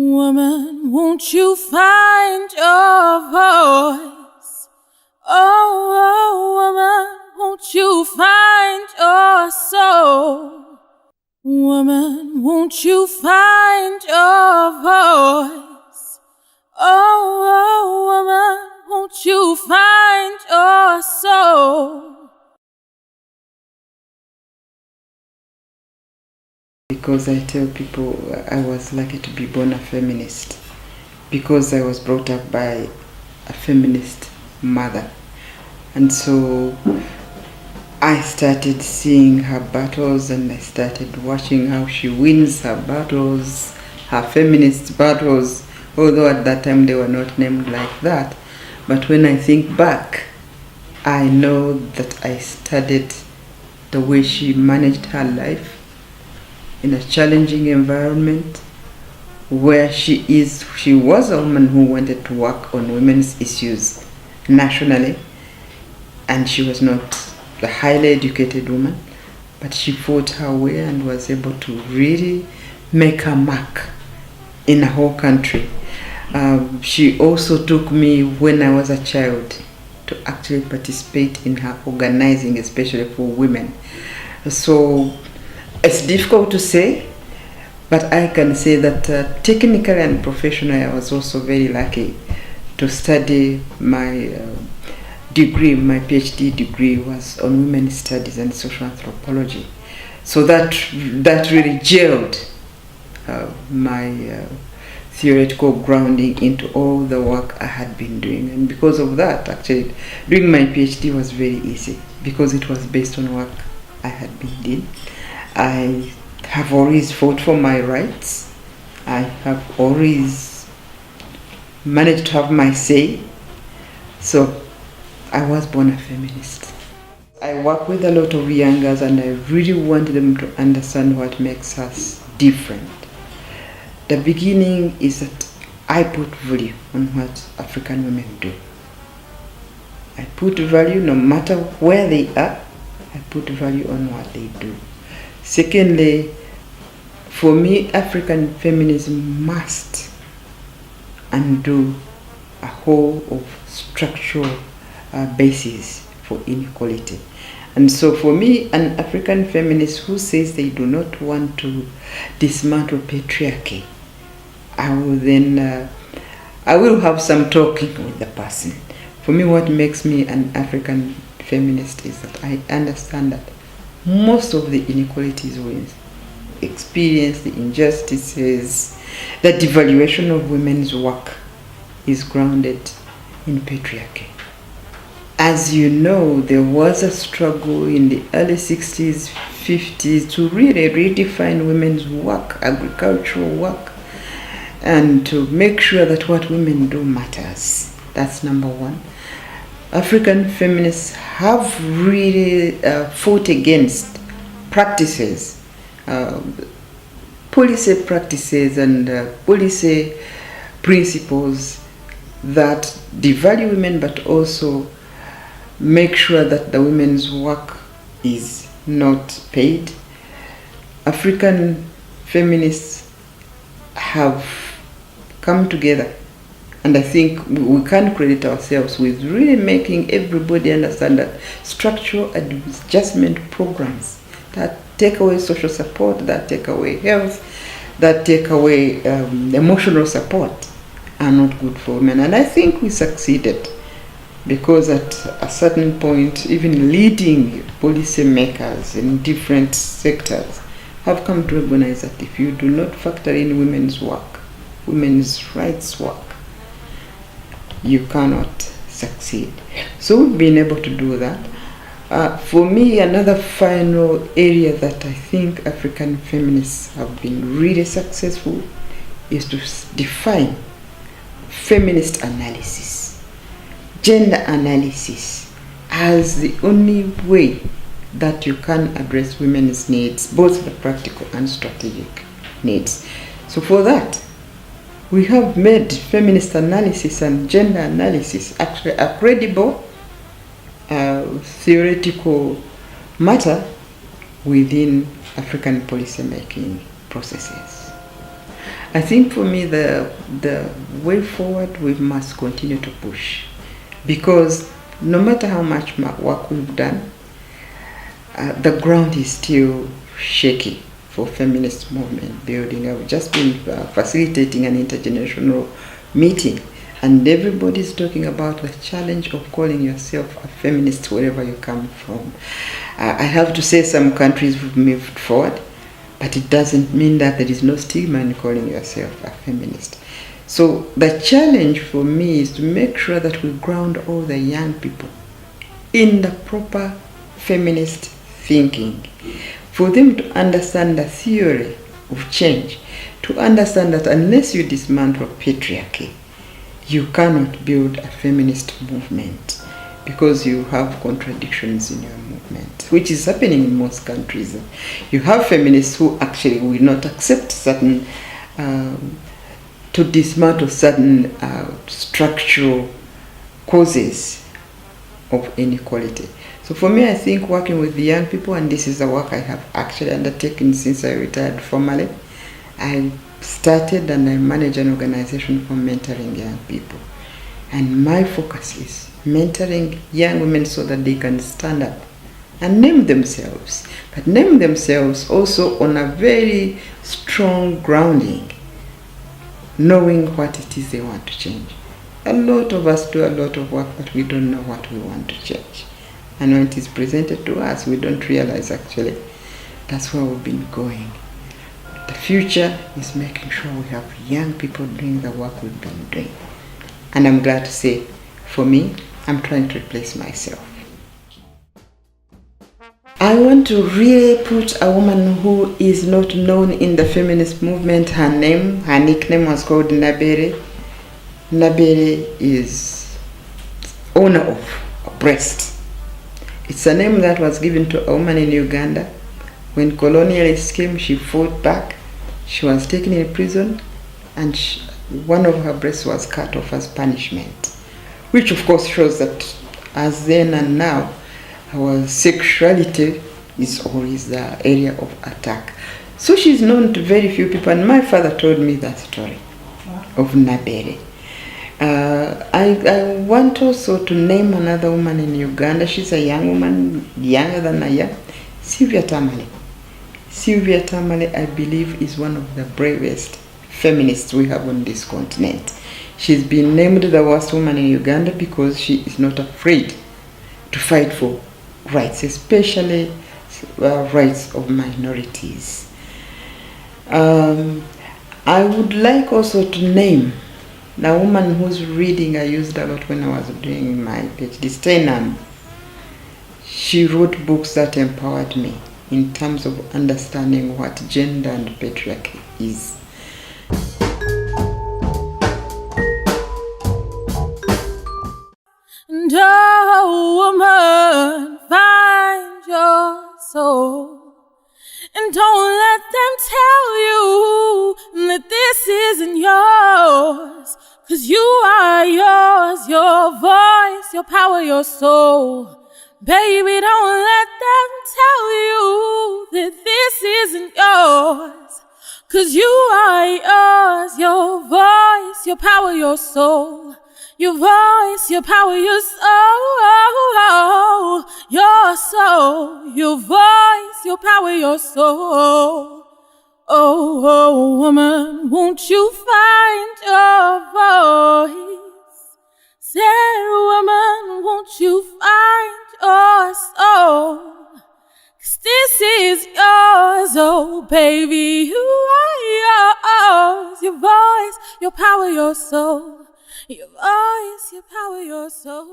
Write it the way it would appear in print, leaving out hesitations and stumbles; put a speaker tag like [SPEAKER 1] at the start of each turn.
[SPEAKER 1] Woman, won't you find your voice? Oh, woman, won't you find your soul? Woman, won't you find your voice? Oh, woman, won't you find your soul?
[SPEAKER 2] Because I tell people I was lucky to be born a feminist, because I was brought up by a feminist mother. And so I started seeing her battles, and I started watching how she wins her battles, her feminist battles, although at that time they were not named like that. But when I think back, I know that I studied the way she managed her life in a challenging environment, where she was a woman who wanted to work on women's issues nationally, and she was not a highly educated woman, but she fought her way and was able to really make her mark in a whole country. She also took me when I was a child to actually participate in her organizing, especially for women. So it's difficult to say, but I can say that technically and professionally I was also very lucky to study my degree. My PhD degree was on women's studies and social anthropology. So that really gelled my theoretical grounding into all the work I had been doing. And because of that, actually, doing my PhD was very easy, because it was based on work I had been doing. I have always fought for my rights. I have always managed to have my say. So I was born a feminist. I work with a lot of young girls, and I really want them to understand what makes us different. The beginning is that I put value on what African women do. I put value, no matter where they are, I put value on what they do. Secondly, for me, African feminism must undo a whole of structural basis for inequality. And so for me, an African feminist who says they do not want to dismantle patriarchy, I will have some talking with the person. For me, what makes me an African feminist is that I understand that most of the inequalities we experience, the injustices, the devaluation of women's work is grounded in patriarchy. As you know, there was a struggle in the early 60s, 50s to really redefine women's work, agricultural work, and to make sure that what women do matters. That's number one. African feminists have really fought against practices, policy practices and policy principles that devalue women, but also make sure that the women's work is not paid. African feminists have come together, and I think we can credit ourselves with really making everybody understand that structural adjustment programs that take away social support, that take away health, that take away emotional support are not good for women. And I think we succeeded, because at a certain point, even leading policy makers in different sectors have come to recognize that if you do not factor in women's work, women's rights work, you cannot succeed. So we've been able to do that. For me, another final area that I think African feminists have been really successful is to define feminist analysis, gender analysis, as the only way that you can address women's needs, both the practical and strategic needs. So for that, we have made feminist analysis and gender analysis actually a credible theoretical matter within African policy making processes. I think for me the way forward, we must continue to push, because no matter how much work we've done, the ground is still shaky for feminist movement building. I've just been facilitating an intergenerational meeting, and everybody's talking about the challenge of calling yourself a feminist wherever you come from. I have to say some countries have moved forward, but it doesn't mean that there is no stigma in calling yourself a feminist. So the challenge for me is to make sure that we ground all the young people in the proper feminist thinking, for them to understand the theory of change, to understand that unless you dismantle patriarchy, you cannot build a feminist movement, because you have contradictions in your movement, which is happening in most countries. You have feminists who actually will not accept certain, to dismantle certain structural causes of inequality. So for me, I think working with the young people, and this is the work I have actually undertaken since I retired formally, I started and I manage an organization for mentoring young people. And my focus is mentoring young women so that they can stand up and name themselves, but name themselves also on a very strong grounding, knowing what it is they want to change. A lot of us do a lot of work, but we don't know what we want to change. And when it is presented to us, we don't realize actually that's where we've been going. The future is making sure we have young people doing the work we've been doing. And I'm glad to say, for me, I'm trying to replace myself. I want to really put a woman who is not known in the feminist movement. Her nickname was called Nabere. Nabere is owner of a breast. It's a name that was given to a woman in Uganda. When colonialists came, she fought back. She was taken in prison, and one of her breasts was cut off as punishment, which of course shows that as then and now, our sexuality is always the area of attack. So she's known to very few people, and my father told me that story of Nabere. I want also to name another woman in Uganda. She's a young woman, younger than I am, Sylvia Tamale. Sylvia Tamale, I believe, is one of the bravest feminists we have on this continent. She's been named the worst woman in Uganda because she is not afraid to fight for rights, especially rights of minorities. I would like also to name the woman whose reading I used a lot when I was doing my PhD, Steinam. She wrote books that empowered me in terms of understanding what gender and patriarchy is.
[SPEAKER 1] And oh, woman, find your soul, and don't let them tell you that this isn't yours, 'cause you are yours, your voice, your power, your soul. Baby, don't let them tell you that this isn't yours, 'cause you are yours, your voice, your power, your soul. Your voice, your power, your soul, your soul, your voice, your power, your soul. Oh, oh, woman, won't you find your voice? Said woman, won't you find your soul? 'Cause this is yours, oh baby, you are yours. Your voice, your power, your soul. Your voice, your power, your soul.